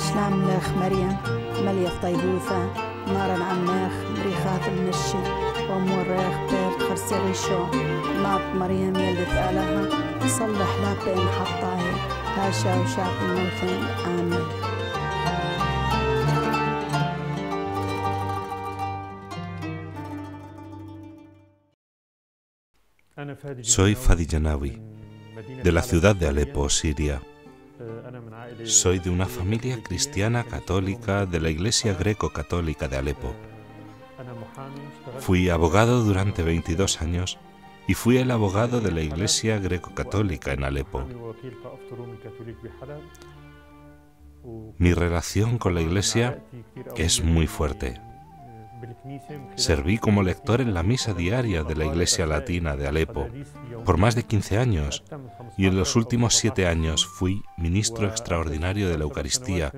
شلام لخ مريم مليف طيبوثة نارا عماخ مريخات المشي وموريخ بير خرسي شو ناط مريم يلت آلها صلح لا بين حطاهي هاشا وشاق الموثين آمين. Soy Fadi Janawi, de la ciudad de Alepo, Siria. Soy de una familia cristiana católica de la Iglesia Greco-Católica de Alepo. Fui abogado durante 22 años y fui el abogado de la Iglesia Greco-Católica en Alepo. Mi relación con la Iglesia es muy fuerte. Serví como lector en la misa diaria de la Iglesia Latina de Alepo por más de 15 años y en los últimos 7 años fui ministro extraordinario de la Eucaristía.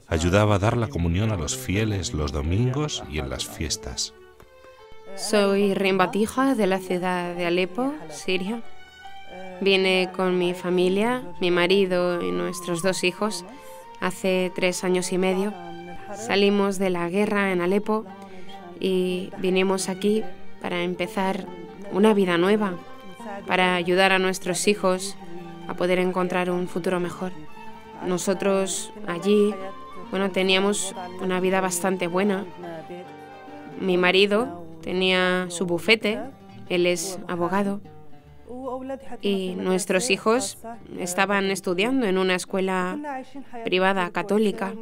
Ayudaba a dar la comunión a los fieles los domingos y en las fiestas. Soy Rim Batija, de la ciudad de Alepo, Siria. Vine con mi familia, mi marido y nuestros 2 hijos hace 3 años y medio. Salimos de la guerra en Alepo y vinimos aquí para empezar una vida nueva, para ayudar a nuestros hijos a poder encontrar un futuro mejor. Nosotros allí, teníamos una vida bastante buena. Mi marido tenía su bufete, él es abogado, y nuestros hijos estaban estudiando en una escuela privada católica.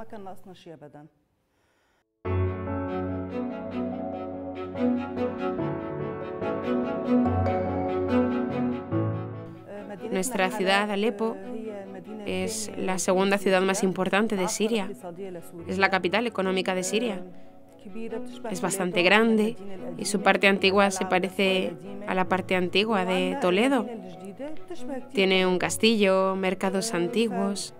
Nuestra ciudad, Alepo, es la segunda ciudad más importante de Siria. Es la capital económica de Siria. Es bastante grande y su parte antigua se parece a la parte antigua de Toledo. Tiene un castillo, mercados antiguos.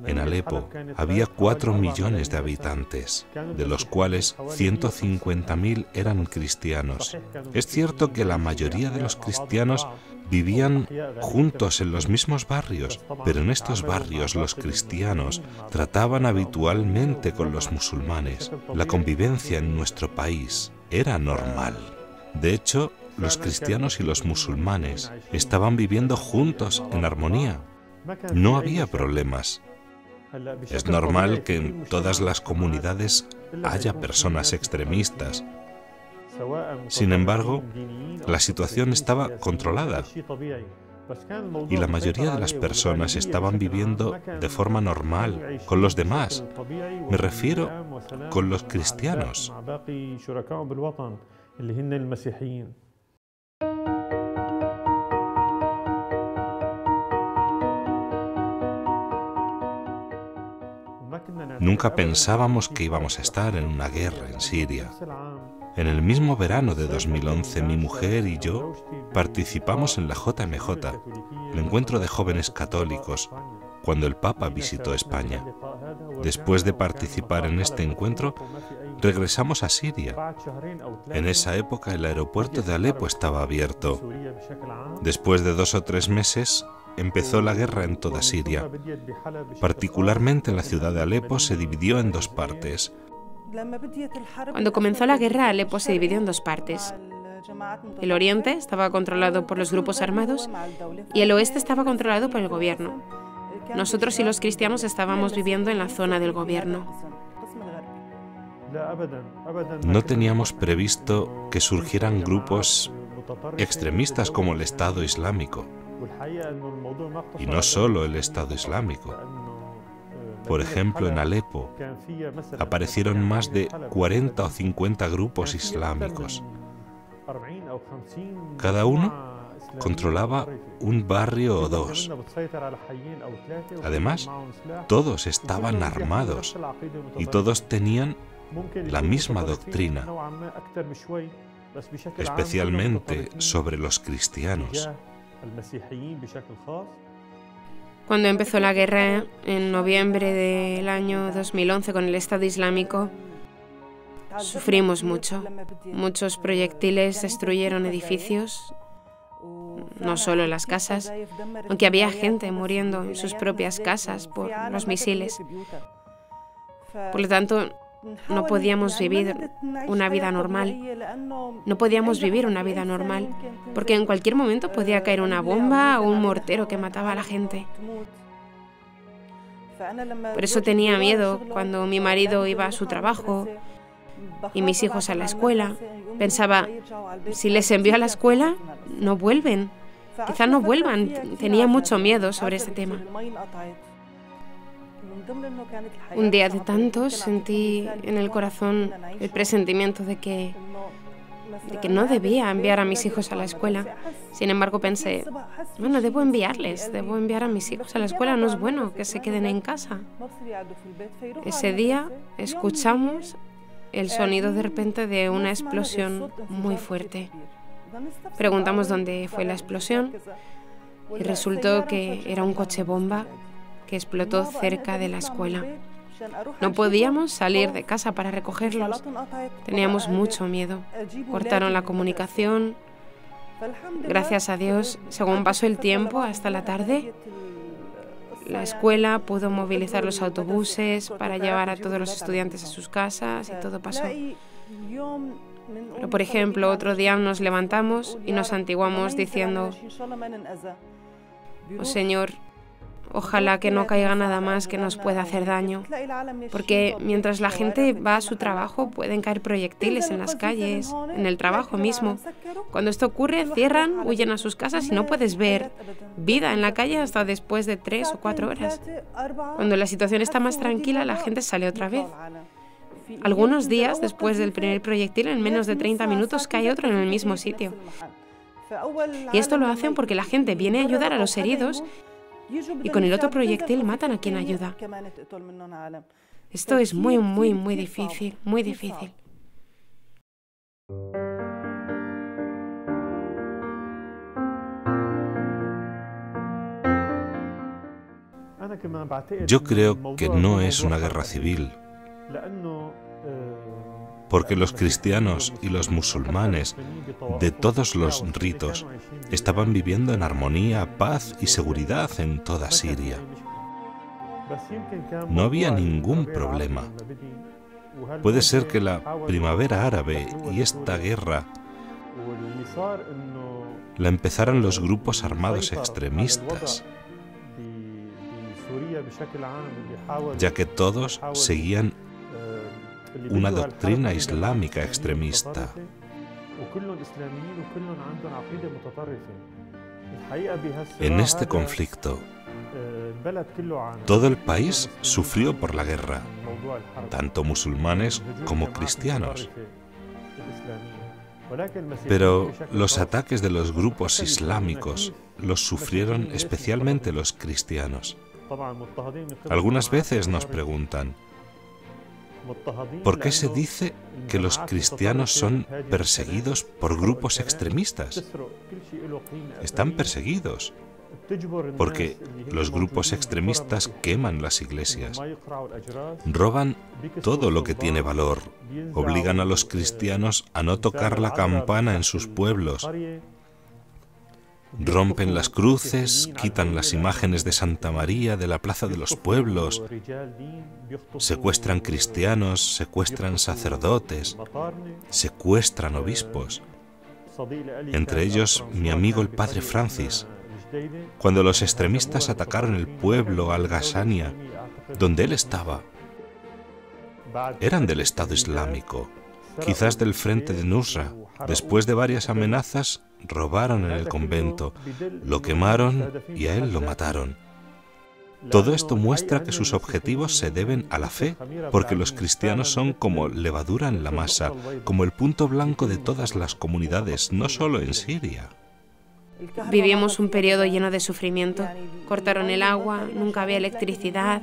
En Alepo había 4 millones de habitantes, de los cuales 150.000 eran cristianos. Es cierto que la mayoría de los cristianos vivían juntos en los mismos barrios, pero en estos barrios los cristianos trataban habitualmente con los musulmanes. La convivencia en nuestro país era normal. De hecho, los cristianos y los musulmanes estaban viviendo juntos en armonía. No había problemas. Es normal que en todas las comunidades haya personas extremistas. Sin embargo, la situación estaba controlada y la mayoría de las personas estaban viviendo de forma normal con los demás. Me refiero con los cristianos. Nunca pensábamos que íbamos a estar en una guerra en Siria. En el mismo verano de 2011, mi mujer y yo participamos en la JMJ, el encuentro de jóvenes católicos, cuando el Papa visitó España. Después de participar en este encuentro, regresamos a Siria. En esa época el aeropuerto de Alepo estaba abierto. Después de 2 o 3 meses, empezó la guerra en toda Siria. Particularmente la ciudad de Alepo se dividió en 2 partes. Cuando comenzó la guerra, Alepo se dividió en 2 partes. El oriente estaba controlado por los grupos armados y el oeste estaba controlado por el gobierno. Nosotros y los cristianos estábamos viviendo en la zona del gobierno. No teníamos previsto que surgieran grupos extremistas como el Estado Islámico. Y no solo el Estado Islámico. Por ejemplo, en Alepo aparecieron más de 40 o 50 grupos islámicos. Cada uno controlaba un barrio o 2. Además, todos estaban armados y todos tenían la misma doctrina, especialmente sobre los cristianos. Cuando empezó la guerra en noviembre del año 2011 con el Estado Islámico, sufrimos mucho. Muchos proyectiles destruyeron edificios, no solo las casas, aunque había gente muriendo en sus propias casas por los misiles. Por lo tanto, no podíamos vivir una vida normal. No podíamos vivir una vida normal, porque en cualquier momento podía caer una bomba o un mortero que mataba a la gente. Por eso tenía miedo cuando mi marido iba a su trabajo y mis hijos a la escuela. Pensaba, si les envío a la escuela, no vuelven. Quizás no vuelvan. Tenía mucho miedo sobre este tema. Un día de tantos sentí en el corazón el presentimiento de que no debía enviar a mis hijos a la escuela. Sin embargo, pensé, bueno, debo enviar a mis hijos a la escuela, no es bueno que se queden en casa. Ese día escuchamos el sonido de repente de una explosión muy fuerte. Preguntamos dónde fue la explosión y resultó que era un coche bomba que explotó cerca de la escuela. No podíamos salir de casa para recogerlos. Teníamos mucho miedo. Cortaron la comunicación. Gracias a Dios, según pasó el tiempo hasta la tarde, la escuela pudo movilizar los autobuses para llevar a todos los estudiantes a sus casas y todo pasó. Pero, por ejemplo, otro día nos levantamos y nos santiguamos diciendo, oh Señor, ojalá que no caiga nada más que nos pueda hacer daño, porque mientras la gente va a su trabajo pueden caer proyectiles en las calles, en el trabajo mismo. Cuando esto ocurre, cierran, huyen a sus casas y no puedes ver vida en la calle hasta después de 3 o 4 horas. Cuando la situación está más tranquila, la gente sale otra vez. Algunos días después del primer proyectil, en menos de 30 minutos, cae otro en el mismo sitio. Y esto lo hacen porque la gente viene a ayudar a los heridos y con el otro proyectil matan a quien ayuda. Esto es muy, muy, muy difícil, muy difícil. Yo creo que no es una guerra civil, porque los cristianos y los musulmanes de todos los ritos estaban viviendo en armonía, paz y seguridad en toda Siria. No había ningún problema. Puede ser que la primavera árabe y esta guerra la empezaran los grupos armados extremistas, ya que todos seguían una doctrina islámica extremista. En este conflicto, todo el país sufrió por la guerra, tanto musulmanes como cristianos. Pero los ataques de los grupos islámicos los sufrieron especialmente los cristianos. Algunas veces nos preguntan, ¿por qué se dice que los cristianos son perseguidos por grupos extremistas? Están perseguidos porque los grupos extremistas queman las iglesias, roban todo lo que tiene valor, obligan a los cristianos a no tocar la campana en sus pueblos, rompen las cruces, quitan las imágenes de Santa María de la plaza de los pueblos, secuestran cristianos, secuestran sacerdotes, secuestran obispos, entre ellos mi amigo el padre Francis. Cuando los extremistas atacaron el pueblo Al-Ghassania, donde él estaba, eran del Estado Islámico, quizás del Frente de Nusra. Después de varias amenazas, robaron en el convento, lo quemaron y a él lo mataron. Todo esto muestra que sus objetivos se deben a la fe, porque los cristianos son como levadura en la masa, como el punto blanco de todas las comunidades, no solo en Siria. Vivimos un periodo lleno de sufrimiento. Cortaron el agua, nunca había electricidad.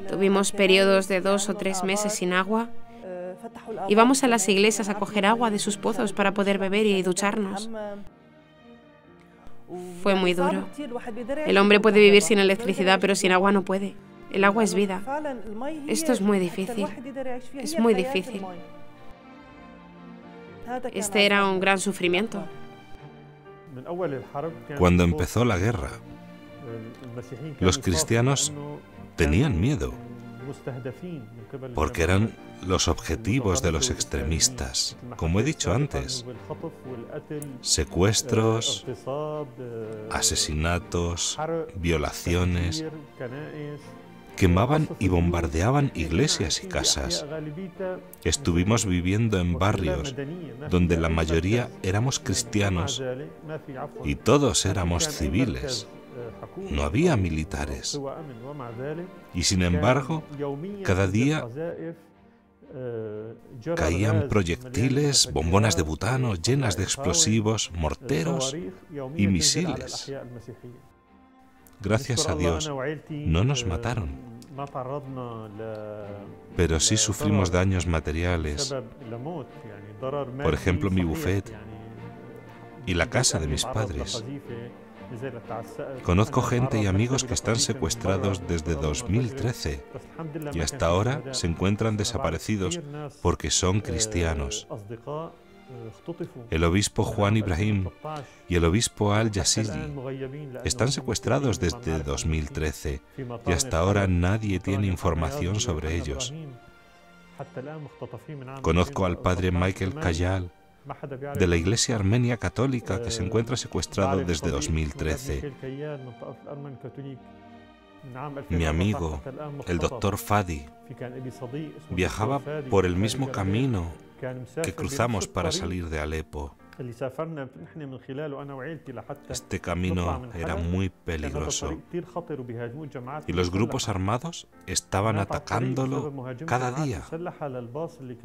Tuvimos periodos de 2 o 3 meses sin agua. Íbamos a las iglesias a coger agua de sus pozos para poder beber y ducharnos. Fue muy duro. El hombre puede vivir sin electricidad, pero sin agua no puede. El agua es vida. Esto es muy difícil. Es muy difícil. Este era un gran sufrimiento. Cuando empezó la guerra, los cristianos tenían miedo. porque eran los objetivos de los extremistas, como he dicho antes: secuestros, asesinatos, violaciones. Quemaban y bombardeaban iglesias y casas. Estuvimos viviendo en barrios donde la mayoría éramos cristianos y todos éramos civiles. No había militares. Y sin embargo, cada día caían proyectiles, bombonas de butano llenas de explosivos, morteros y misiles. Gracias a Dios, no nos mataron, pero sí sufrimos daños materiales. Por ejemplo, mi bufete y la casa de mis padres. Conozco gente y amigos que están secuestrados desde 2013 y hasta ahora se encuentran desaparecidos porque son cristianos. El obispo Juan Ibrahim y el obispo Al-Yazidi están secuestrados desde 2013 y hasta ahora nadie tiene información sobre ellos. Conozco al padre Michael Kayal de la Iglesia Armenia Católica que se encuentra secuestrado desde 2013. Mi amigo, el doctor Fadi, viajaba por el mismo camino que cruzamos para salir de Alepo. Este camino era muy peligroso y los grupos armados estaban atacándolo cada día.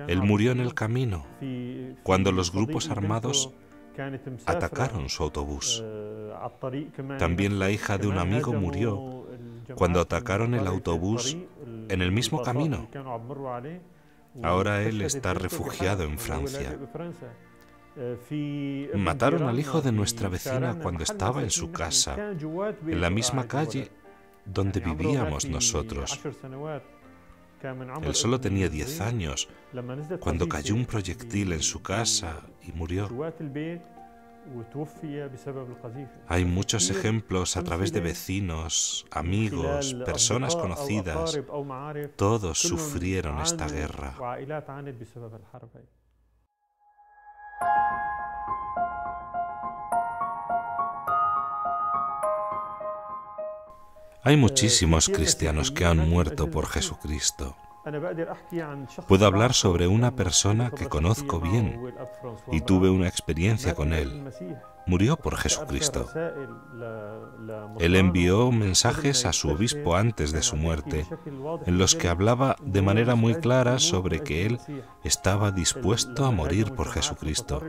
Él murió en el camino cuando los grupos armados atacaron su autobús. También la hija de un amigo murió cuando atacaron el autobús en el mismo camino. Ahora él está refugiado en Francia. Mataron al hijo de nuestra vecina cuando estaba en su casa, en la misma calle donde vivíamos nosotros. Él solo tenía 10 años cuando cayó un proyectil en su casa y murió. Hay muchos ejemplos a través de vecinos, amigos, personas conocidas. Todos sufrieron esta guerra. Hay muchísimos cristianos que han muerto por Jesucristo. Puedo hablar sobre una persona que conozco bien y tuve una experiencia con él. Murió por Jesucristo. Él envió mensajes a su obispo antes de su muerte, en los que hablaba de manera muy clara sobre que él estaba dispuesto a morir por Jesucristo.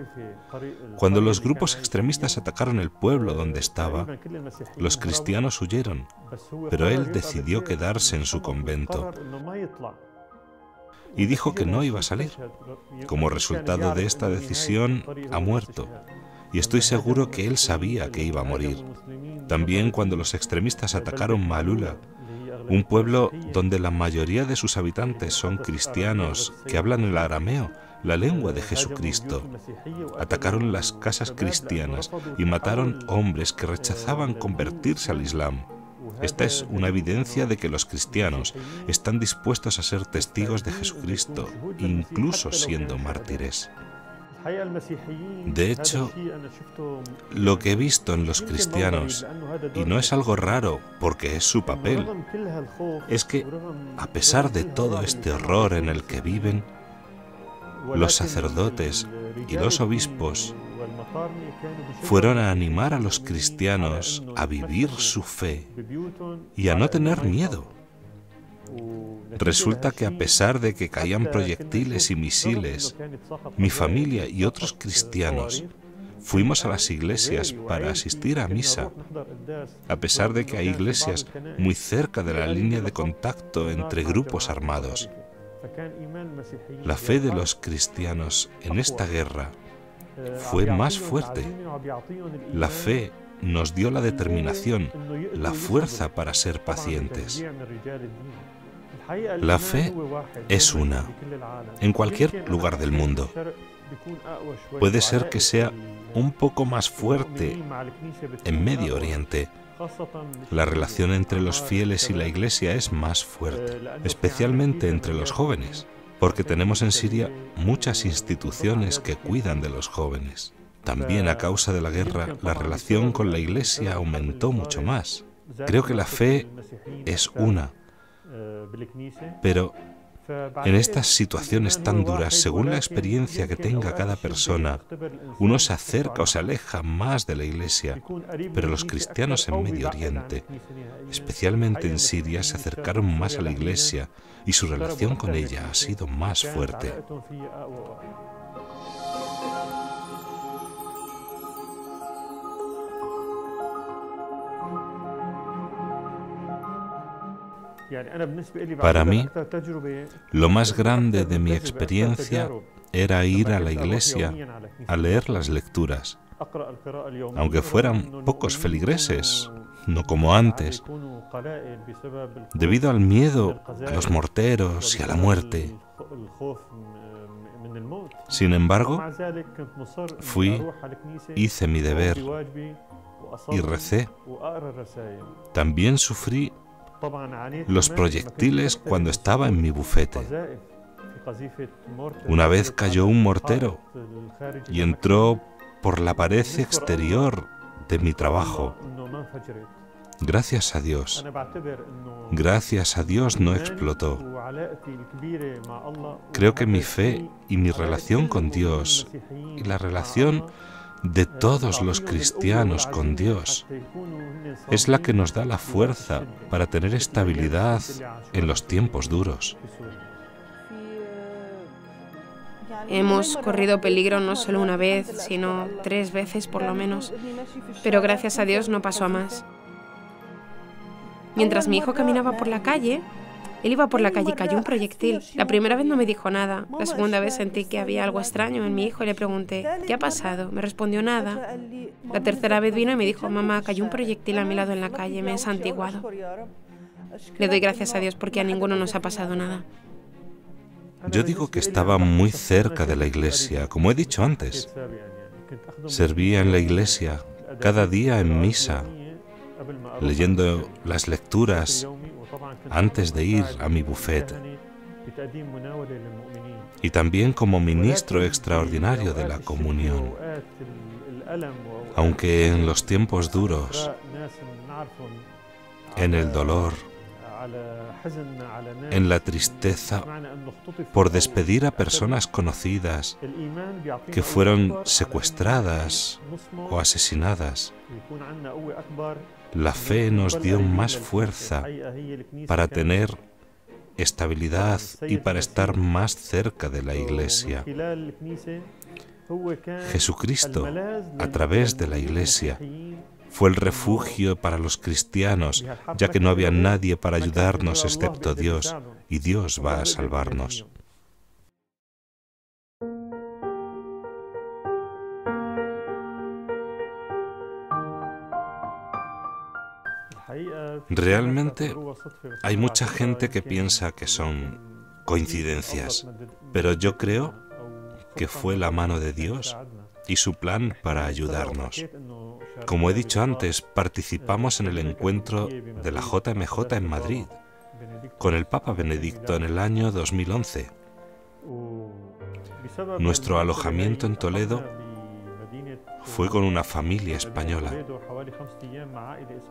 Cuando los grupos extremistas atacaron el pueblo donde estaba, los cristianos huyeron, pero él decidió quedarse en su convento y dijo que no iba a salir. Como resultado de esta decisión, ha muerto. Y estoy seguro que él sabía que iba a morir. También cuando los extremistas atacaron Maalula, un pueblo donde la mayoría de sus habitantes son cristianos que hablan el arameo, la lengua de Jesucristo, atacaron las casas cristianas y mataron hombres que rechazaban convertirse al Islam. Esta es una evidencia de que los cristianos están dispuestos a ser testigos de Jesucristo, incluso siendo mártires. De hecho, lo que he visto en los cristianos, y no es algo raro porque es su papel, es que, a pesar de todo este horror en el que viven, los sacerdotes y los obispos fueron a animar a los cristianos a vivir su fe y a no tener miedo. Resulta que a pesar de que caían proyectiles y misiles, mi familia y otros cristianos fuimos a las iglesias para asistir a misa, a pesar de que hay iglesias muy cerca de la línea de contacto entre grupos armados. La fe de los cristianos en esta guerra fue más fuerte. La fe nos dio la determinación, la fuerza para ser pacientes. La fe es una, en cualquier lugar del mundo. Puede ser que sea un poco más fuerte en Medio Oriente La relación entre los fieles y la Iglesia es más fuerte, especialmente entre los jóvenes, porque tenemos en Siria muchas instituciones que cuidan de los jóvenes. También a causa de la guerra, la relación con la Iglesia aumentó mucho más. Creo que la fe es una, pero en estas situaciones tan duras, según la experiencia que tenga cada persona, uno se acerca o se aleja más de la Iglesia. Pero los cristianos en Medio Oriente, especialmente en Siria, se acercaron más a la Iglesia y su relación con ella ha sido más fuerte. Para mí, lo más grande de mi experiencia era ir a la iglesia a leer las lecturas, aunque fueran pocos feligreses, no como antes, debido al miedo a los morteros y a la muerte. Sin embargo, fui, hice mi deber y recé. También sufrí los proyectiles cuando estaba en mi bufete. Una vez cayó un mortero y entró por la pared exterior de mi trabajo. Gracias a Dios no explotó. Creo que mi fe y mi relación con Dios y la relación de todos los cristianos con Dios es la que nos da la fuerza para tener estabilidad en los tiempos duros. Hemos corrido peligro no solo una vez, sino 3 veces por lo menos, pero gracias a Dios no pasó a más. Mientras mi hijo caminaba por la calle, él iba por la calle y cayó un proyectil. La primera vez no me dijo nada. La segunda vez sentí que había algo extraño en mi hijo y le pregunté, ¿qué ha pasado? Me respondió nada. La tercera vez vino y me dijo, mamá, cayó un proyectil a mi lado en la calle, me he santiguado. Le doy gracias a Dios porque a ninguno nos ha pasado nada. Yo digo que estaba muy cerca de la iglesia, como he dicho antes. Servía en la iglesia, cada día en misa, leyendo las lecturas antes de ir a mi bufete, y también como ministro extraordinario de la comunión. Aunque en los tiempos duros, en el dolor, en la tristeza por despedir a personas conocidas que fueron secuestradas o asesinadas, la fe nos dio más fuerza para tener estabilidad y para estar más cerca de la iglesia. Jesucristo, a través de la iglesia, fue el refugio para los cristianos, ya que no había nadie para ayudarnos excepto Dios, y Dios va a salvarnos. Realmente hay mucha gente que piensa que son coincidencias, pero yo creo que fue la mano de Dios y su plan para ayudarnos. Como he dicho antes, participamos en el encuentro de la JMJ en Madrid, con el Papa Benedicto en el año 2011. Nuestro alojamiento en Toledo fue con una familia española.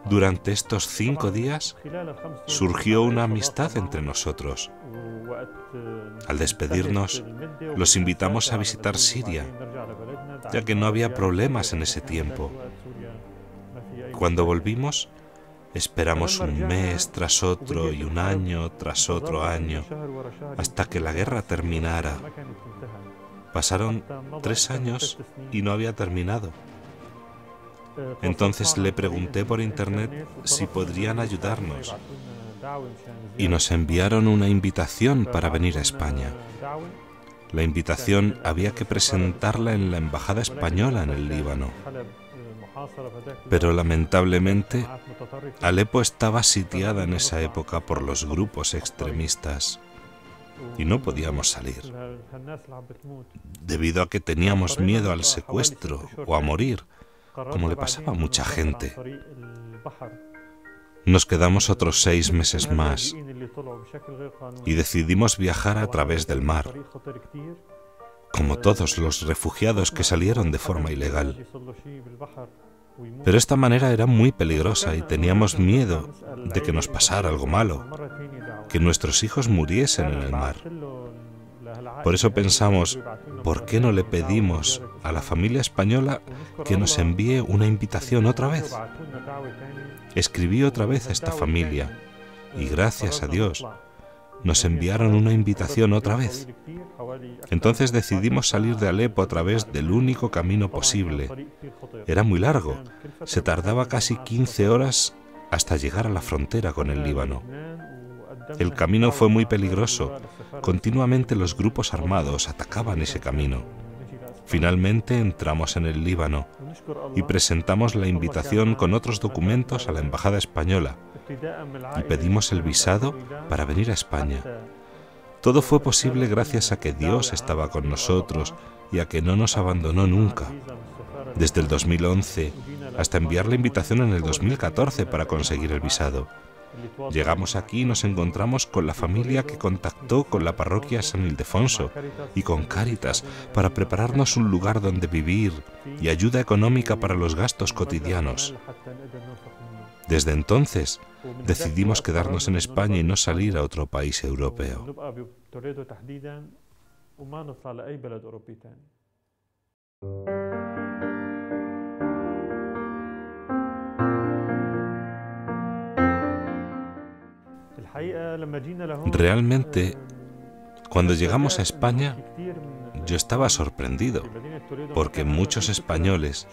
Durante estos 5 días surgió una amistad entre nosotros. Al despedirnos, los invitamos a visitar Siria, ya que no había problemas en ese tiempo. Cuando volvimos, esperamos un mes tras otro y un año tras otro año, hasta que la guerra terminara. Pasaron 3 años y no había terminado. Entonces le pregunté por internet si podrían ayudarnos y nos enviaron una invitación para venir a España. La invitación había que presentarla en la embajada española en el Líbano. Pero lamentablemente, Alepo estaba sitiada en esa época por los grupos extremistas y no podíamos salir, debido a que teníamos miedo al secuestro o a morir, como le pasaba a mucha gente. Nos quedamos otros 6 meses más y decidimos viajar a través del mar, como todos los refugiados que salieron de forma ilegal. Pero esta manera era muy peligrosa y teníamos miedo de que nos pasara algo malo, que nuestros hijos muriesen en el mar. Por eso pensamos, ¿por qué no le pedimos a la familia española que nos envíe una invitación otra vez? Escribí otra vez a esta familia y gracias a Dios nos enviaron una invitación otra vez. Entonces decidimos salir de Alepo a través del único camino posible. Era muy largo, se tardaba casi 15 horas hasta llegar a la frontera con el Líbano. El camino fue muy peligroso, continuamente los grupos armados atacaban ese camino. Finalmente entramos en el Líbano y presentamos la invitación con otros documentos a la Embajada Española y pedimos el visado para venir a España. Todo fue posible gracias a que Dios estaba con nosotros y a que no nos abandonó nunca. Desde el 2011 hasta enviar la invitación en el 2014 para conseguir el visado. Llegamos aquí y nos encontramos con la familia que contactó con la parroquia San Ildefonso y con Cáritas para prepararnos un lugar donde vivir y ayuda económica para los gastos cotidianos. Desde entonces, decidimos quedarnos en España y no salir a otro país europeo. Realmente, cuando llegamos a España, yo estaba sorprendido, porque muchos españoles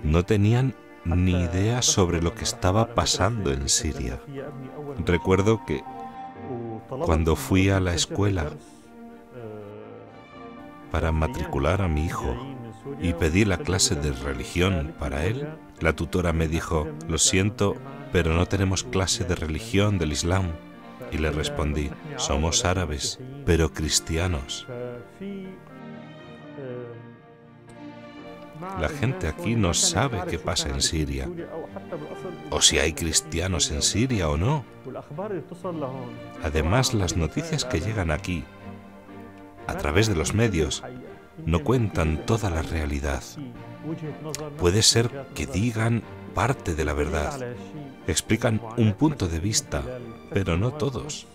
no tenían ni idea sobre lo que estaba pasando en Siria. Recuerdo que cuando fui a la escuela para matricular a mi hijo y pedí la clase de religión para él, la tutora me dijo, lo siento, pero no tenemos clase de religión del Islam. Y le respondí, somos árabes, pero cristianos. La gente aquí no sabe qué pasa en Siria, o si hay cristianos en Siria o no. Además, las noticias que llegan aquí, a través de los medios, no cuentan toda la realidad. Puede ser que digan parte de la verdad, explican un punto de vista, pero no todos.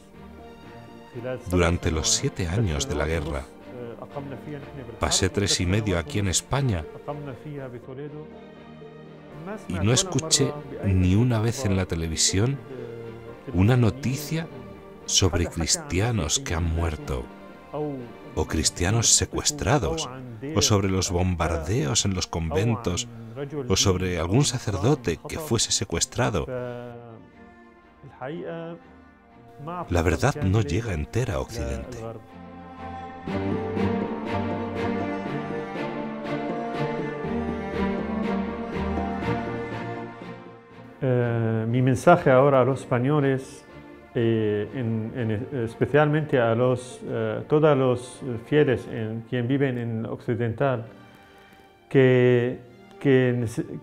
Durante los 7 años de la guerra, pasé 3 y medio aquí en España y no escuché ni una vez en la televisión una noticia sobre cristianos que han muerto, o cristianos secuestrados, o sobre los bombardeos en los conventos, o sobre algún sacerdote que fuese secuestrado. La verdad no llega entera a Occidente. Mi mensaje ahora a los españoles, especialmente a todos los fieles quien viven en Occidental, que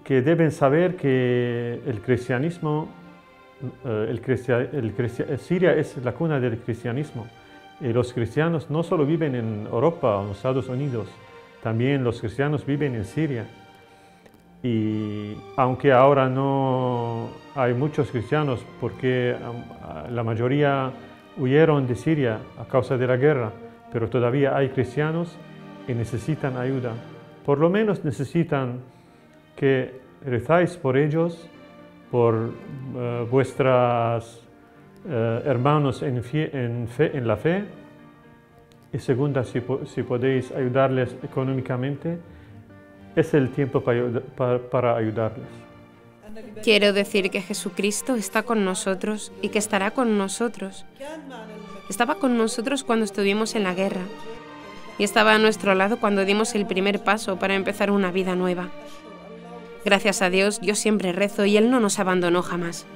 deben saber que el cristianismo, Siria es la cuna del cristianismo. Y los cristianos no solo viven en Europa o en los Estados Unidos, también los cristianos viven en Siria. Y aunque ahora no hay muchos cristianos porque la mayoría huyeron de Siria a causa de la guerra, pero todavía hay cristianos y necesitan ayuda. Por lo menos necesitan que rezáis por ellos, por vuestros hermanos en la fe. Y segunda, si podéis ayudarles económicamente, es el tiempo para ayudarles. Quiero decir que Jesucristo está con nosotros y que estará con nosotros. Estaba con nosotros cuando estuvimos en la guerra y estaba a nuestro lado cuando dimos el primer paso para empezar una vida nueva. Gracias a Dios, yo siempre rezo y Él no nos abandonó jamás.